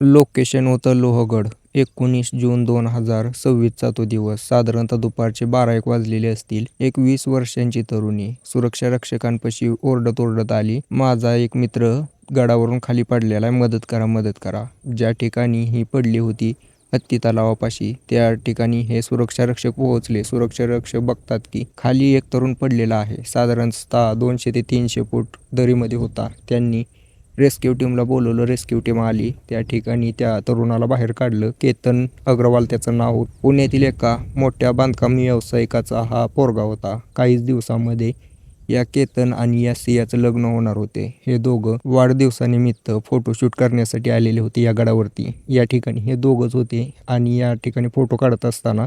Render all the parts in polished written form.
Location होतं लोहगड. 19 जून 2026चा तो दिवस. साधारणतः दुपारचे 12-1 वाजलेले असतील. एक 20 वर्षांची तरुणी सुरक्षा रक्षकांपाशी ओरडत-ओरडत आली. माझा एक मित्र गडावरून खाली पडलेला आहे. मदत करा, मदत करा. ज्या ठिकाणी ही पडली होती हत्ती तलावापाशी, त्या ठिकाणी हे सुरक्षा रक्षक पोहोचले. सुरक्षा रक्षक बघतात की खाली एक तरुण पडलेला आहे. साधारणतः 200 ते 300 फूट दरीमध्ये होता. त्यांनी रेस्क्यू टीमला बोलवलं. रेस्क्यू टीम आली. त्या ठिकाणी त्या तरुणाला बाहेर काढलं. केतन अग्रवाल त्याचं नाव होतं. पुण्यातील एका मोठ्या बांधकाम व्यावसायिकाचा हा पोरगा होता. काहीच दिवसांमध्ये या केतन आणि या सियाचं लग्न होणार होते. हे दोघं वाढदिवसानिमित्त फोटोशूट करण्यासाठी आलेले होते या गडावरती. या ठिकाणी हे दोघंच होते आणि या ठिकाणी फोटो काढत असताना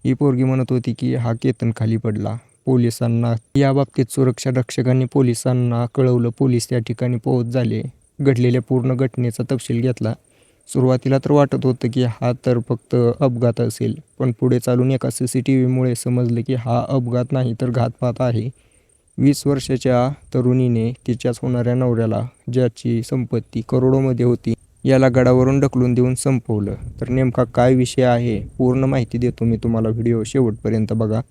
ही पोरगी म्हणत होती की हा केतन खाली पडला. पोलिसांना या बाबतीत सुरक्षा रक्षकांनी पोलिसांना कळवलं. पोलीस त्या ठिकाणी पोहोच झाले. घडलेल्या पूर्ण घटनेचा तपशील घेतला. सुरुवातीला तर वाटत होतं की हा तर फक्त अपघात असेल, पण पुढे चालून एका CCTVमुळे समजलं की हा अपघात नाही तर घातपात आहे. 20 वर्षाच्या तरुणीने तिच्याच होणाऱ्या नवऱ्याला, ज्याची संपत्ती करोडोमध्ये होती, याला गडावरून ढकलून देऊन संपवलं. तर नेमका काय विषय आहे, पूर्ण माहिती देतो मी तुम्हाला. व्हिडिओ शेवटपर्यंत बघा.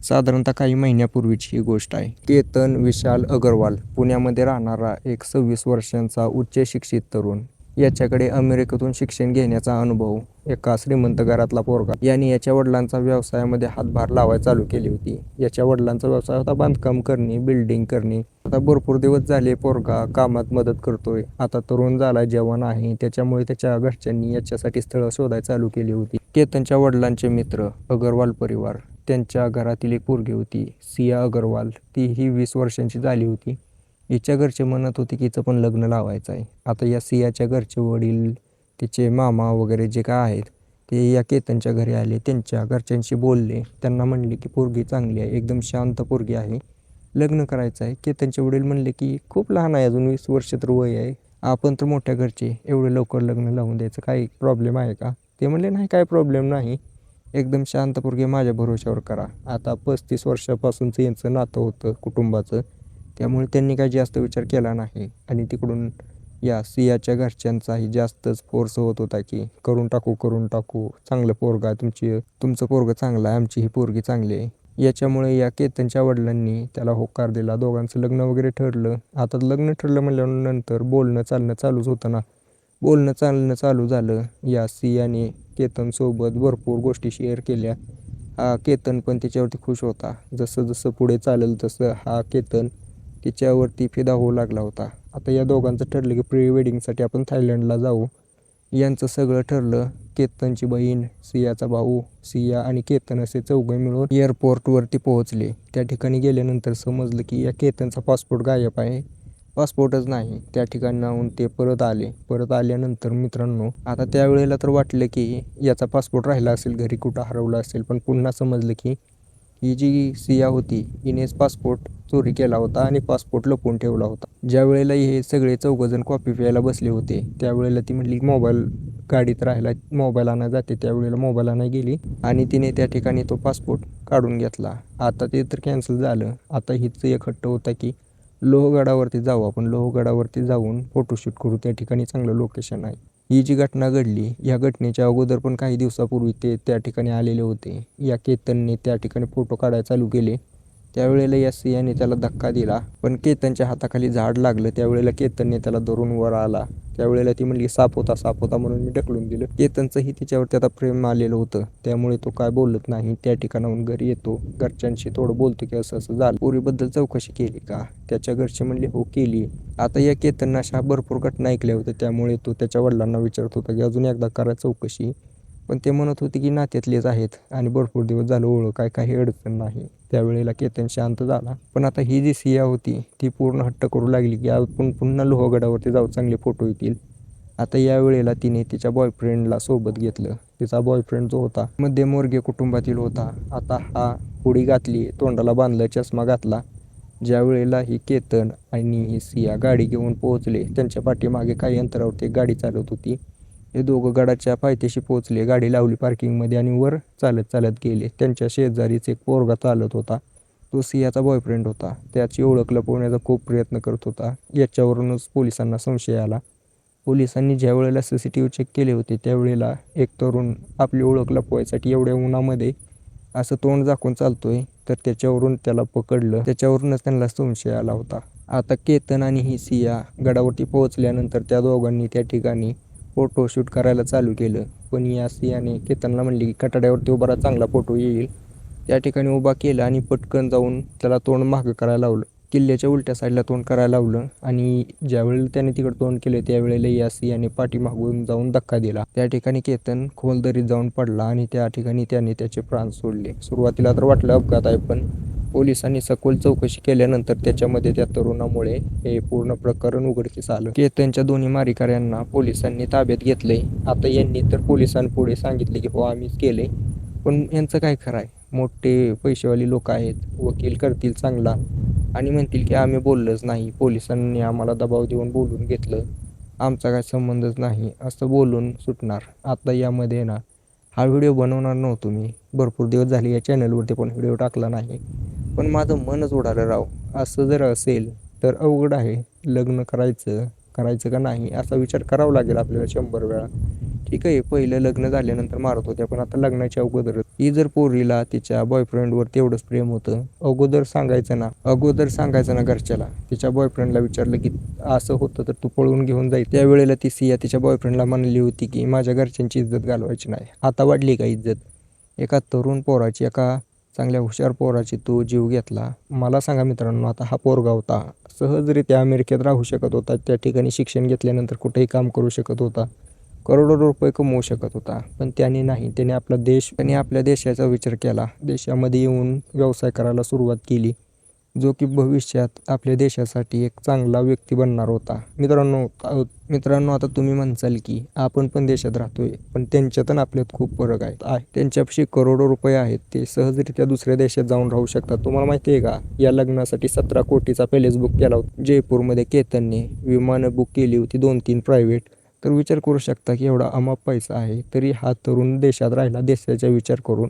साधारणतः काही महिन्यापूर्वीची ही गोष्ट आहे. केतन विशाल अग्रवाल पुण्यामध्ये राहणारा एक 26 वर्षांचा उच्च शिक्षित तरुण. याच्याकडे अमेरिकेतून शिक्षण घेण्याचा अनुभव. एका श्रीमंत घरातला पोरगा. याने याच्या वडिलांचा व्यवसायामध्ये हातभार लावायला चालू केली होती. याच्या वडिलांचा व्यवसाय होता बांधकाम करणे, बिल्डिंग करणे. आता भरपूर दिवस झाले पोरगा कामात मदत करतोय. आता तरुण झाला, जवान आहे. त्याच्यामुळे त्याच्या घरच्यांनी याच्यासाठी स्थळं शोधायला चालू केली होती. केतनच्या वडिलांचे मित्र अग्रवाल परिवार, त्यांच्या घरातील एक पोरगी होती सिया अग्रवाल. तीही 20 वर्षांची झाली होती. हिच्या घरचे म्हणत होते की हिचं पण लग्न लावायचं आहे. आता या सियाच्या घरचे वडील, तिचे मामा वगैरे जे काय आहेत, ते या केतनच्या घरी आले. त्यांच्या घरच्यांशी बोलले. त्यांना म्हणले की पोरगी चांगली आहे, एकदम शांत पोरगी आहे, लग्न करायचं आहे. केतनचे वडील म्हणले की खूप लहान आहे अजून, 20 वर्ष तर वय आहे, आपण तर मोठ्या घरचे, एवढे लवकर लग्न लावून द्यायचं काही प्रॉब्लेम आहे का? ते म्हणले नाही, काय प्रॉब्लेम नाही, एकदम शांत पोरगी, माझ्या भरोश्यावर करा. आता 35 वर्षापासूनचं यांचं नातं होतं कुटुंबाचं, त्यामुळे त्यांनी काही जास्त विचार केला नाही. आणि तिकडून या सियाच्या घरच्यांचाही जास्तच फोर्स होत होता की करून टाकू, करून टाकू, चांगलं पोरगा, तुमचं पोरगं चांगलं आहे, आमची ही पोरगी चांगली आहे. याच्यामुळे या केतनच्या वडिलांनी त्याला होकार दिला. दोघांचं लग्न वगैरे ठरलं. आता लग्न ठरलं म्हणल्यानंतर बोलणं चालणं चालूच होतं ना. बोलणं चालणं चालू झालं. या सियाने केतनसोबत भरपूर गोष्टी शेअर केल्या. हा केतन पण तिच्यावरती खुश होता. जसं जसं पुढे चालेल तसं हा केतन तिच्यावरती फिदा होऊ लागला होता. आता या दोघांचं ठरलं की प्री वेडिंगसाठी आपण थायलंडला जाऊ. यांचं सगळं ठरलं. केतनची बहीण, सियाचा भाऊ, सिया आणि केतन असे चौघे मिळून एअरपोर्टवरती पोहोचले. त्या ठिकाणी गेल्यानंतर समजलं की या केतनचा पासपोर्ट गायब आहे. पासपोर्टच नाही. त्या ठिकाणाहून ते परत आले. परत आल्यानंतर मित्रांनो, आता त्यावेळेला तर वाटलं की याचा पासपोर्ट राहिला असेल घरी, कुठं हरवला असेल. पण पुन्हा समजलं की ही जी सिया होती, हिनेच पासपोर्ट चोरी केला होता आणि पासपोर्ट लपवून ठेवला होता. ज्या वेळेला हे सगळे चौघजण कॉफी प्यायला बसले होते, त्यावेळेला ती म्हटली मोबाईल गाडीत राहिला, मोबाईल आणायला जाते. त्यावेळेला मोबाईल आणायला गेली आणि तिने त्या ठिकाणी तो पासपोर्ट काढून घेतला. आता ते तर कॅन्सल झालं. आता हिच एक हट्ट होता की लोहगडावरती जाऊ आपण, लोहगडावरती जाऊन फोटोशूट करू, त्या ठिकाणी चांगलं लोकेशन आहे. ही जी घटना घडली, या घटनेच्या अगोदर पण काही दिवसापूर्वी ते त्या ठिकाणी आलेले होते. या केतनने त्या ठिकाणी फोटो काढायला चालू केले. त्यावेळेला या सियाने त्याला धक्का दिला, पण केतनच्या हाताखाली झाड लागलं. त्यावेळेला केतनने त्याला धरून वर आला. त्यावेळेला ती म्हणली साप होता, साप होता, म्हणून मी ढकलून दिलं. केतनचंही तिच्यावरती आता प्रेम आलेलं होतं, त्यामुळे तो काय बोलत नाही. त्या ठिकाणाहून घरी येतो. घरच्यांशी थोडं बोलतो की असं असं झालं, पोरीबद्दल चौकशी केली का? त्याच्या घरचे म्हणले हो केली. आता या केतननं अशा भरपूर घटना ऐकल्या होत्या, त्यामुळे तो त्याच्या वडिलांना विचारत होता की अजून एकदा करा चौकशी. पण ते म्हणत होते की नात्यातलेच आहेत आणि भरपूर दिवस झालं ओळख आहे, काही अडचण नाही. त्यावेळेला केतन शांत झाला. पण आता ही जी सिया होती ती पूर्ण हट्ट करू लागली की आपण पुन्हा लोहगडावरती जाऊ, चांगले फोटो येतील. आता यावेळेला तिने तिच्या बॉयफ्रेंडला सोबत घेतलं. तिचा बॉयफ्रेंड जो होता मध्यमवर्गीय कुटुंबातील होता. आता हा हुडी घातली, तोंडाला बांधलं, चष्मा घातला. ज्या वेळेला ही केतन आणि ही सिया गाडी घेऊन पोहोचले, त्यांच्या पाठीमागे काही अंतरावरती गाडी चालत होती. हे दोघं गडाच्या पायथ्याशी पोहोचले. गाडी लावली पार्किंगमध्ये आणि वर चालत चालत गेले. त्यांच्या शेजारीच एक पोरगा चालत होता. तो सियाचा बॉयफ्रेंड होता. त्याची ओळख लपवण्याचा खूप प्रयत्न करत होता. याच्यावरूनच पोलिसांना संशय आला. पोलिसांनी ज्या वेळेला CCTV चेक केले होते त्यावेळेला एक तरुण आपली ओळख लपवायसाठी एवढ्या उन्हामध्ये असं तोंड झाकून चालतोय, तर त्याच्यावरून त्याला पकडलं. त्याच्यावरूनच त्यांना संशय आला होता. आता केतन आणि ही सिया गडावरती पोहोचल्यानंतर त्या दोघांनी त्या ठिकाणी फोटोशूट करायला चालू केलं. पण या सियाने केतनला म्हणली की कठाड्यावरती उभा राहा, चांगला फोटो येईल. त्या ठिकाणी उभा केला आणि पटकन जाऊन त्याला तोंड मागं करायला लावलं. किल्ल्याच्या उलट्या साईडला तोंड करायला लावलं आणि ज्यावेळेला त्याने तिकडं तोंड केलं त्यावेळेला या सियाने पाठीमागून जाऊन धक्का दिला. त्या ठिकाणी केतन खोल दरीत जाऊन पडला आणि त्या ठिकाणी त्याने त्याचे प्राण सोडले. सुरुवातीला तर वाटलं अपघात आहे, पण पोलिसांनी सखोल चौकशी केल्यानंतर त्याच्यामध्ये त्या तरुणामुळे हे पूर्ण प्रकरण उघडकीस आलं. केतनच्या दोन्ही मारेकऱ्यांना पोलिसांनी ताब्यात घेतलंय. आता यांनी तर पोलिसांपुढे सांगितले की हो आम्हीच केले, पण यांचं काय खरं आहे? मोठे पैसेवाली लोक आहेत, वकील करतील चांगला आणि म्हणतील की आम्ही बोललोच नाही, पोलिसांनी आम्हाला दबाव देऊन बोलून घेतलं, आमचा काय संबंधच नाही असं बोलून सुटणार. आता यामध्ये ना हा व्हिडिओ बनवणार नव्हतो मी, भरपूर दिवस झाले या चॅनलवरती पण व्हिडिओ टाकला नाही, पण माझं मनच उडालं राव. असं जर असेल तर अवघड आहे. लग्न करायचं का नाही असा विचार करावा लागेल आपल्याला 100 वेळा. ठीक आहे, पहिलं लग्न झाल्यानंतर मारत होत्या, पण आता लग्नाच्या अगोदर ही जर पोरीला तिच्या बॉयफ्रेंडवर तेवढंच प्रेम होतं, अगोदर सांगायचं ना घरच्याला. तिच्या बॉयफ्रेंडला विचारलं की असं होतं तर तू पळून घेऊन जाईल. त्यावेळेला ती सिया तिच्या बॉयफ्रेंडला म्हणली होती की माझ्या घरच्यांची इज्जत घालवायची नाही. आता वाढली का इज्जत? एका तरुण पोराची, एका चांगल्या हुशार पोराची तू जीव घेतला. मला सांगा मित्रांनो, आता हा पोरगा होता, सहजरित्या अमेरिकेत राहू शकत होता, त्या ठिकाणी शिक्षण घेतल्यानंतर कुठेही काम करू शकत होता, करोडो रुपये कमवू शकत होता, पण त्याने नाही. त्याने आपल्या देशाचा विचार केला. देशामध्ये येऊन व्यवसाय करायला सुरुवात केली, जो की भविष्यात आपल्या देशासाठी एक चांगला व्यक्ती बनणार होता. मित्रांनो आता तुम्ही म्हणसाल की आपण पण देशात राहतोय, पण त्यांच्यात आणि आपल्यात खूप फरक आहे. त्यांच्यापाशी करोडो रुपये आहेत, ते सहजरित्या दुसऱ्या देशात जाऊन राहू शकतात. तुम्हाला माहिती आहे का, या लग्नासाठी 17 कोटीचा पॅलेस बुक केला होता जयपूरमध्ये. केतनने विमानं बुक केली होती 2-3 प्रायव्हेट. तर विचार करू शकता की एवढा अमाप पैसा आहे, तरी हा तरुण देशात राहिला, देशाचा विचार करून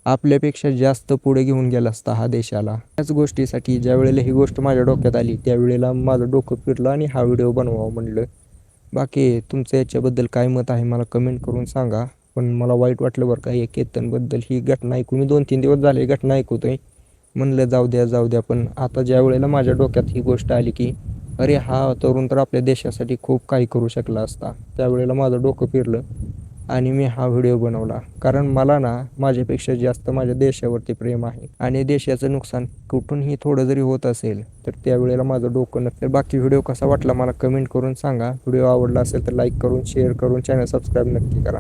आपल्यापेक्षा जास्त पुढे घेऊन गेला असता हा देशाला. त्याच गोष्टीसाठी ज्या वेळेला ही गोष्ट माझ्या डोक्यात आली त्यावेळेला माझं डोकं फिरलं आणि हा व्हिडिओ बनवावा म्हणलं. बाकी तुमचं याच्याबद्दल काय मत आहे मला कमेंट करून सांगा. पण मला वाईट वाटलं बरं का हे केतनबद्दल. ही घटना ऐकून मी 2-3 दिवस झाले घटना ऐकतोय, म्हणलं जाऊ द्या. पण आता ज्या वेळेला माझ्या डोक्यात ही गोष्ट आली की अरे हा तरुण तर आपल्या देशासाठी खूप काही करू शकला असता, त्यावेळेला माझं डोकं फिरलं आणि मी हा व्हिडिओ बनवला. कारण मला ना माझ्यापेक्षा जास्त माझ्या देशावरती प्रेम आहे आणि देशाचं नुकसान कुठूनही थोडं जरी होत असेल तर त्यावेळेला माझं डोकं नसतं. बाकी व्हिडिओ कसा वाटला मला कमेंट करून सांगा. व्हिडिओ आवडला असेल तर लाईक करून, शेअर करून, चॅनल सबस्क्राईब नक्की करा.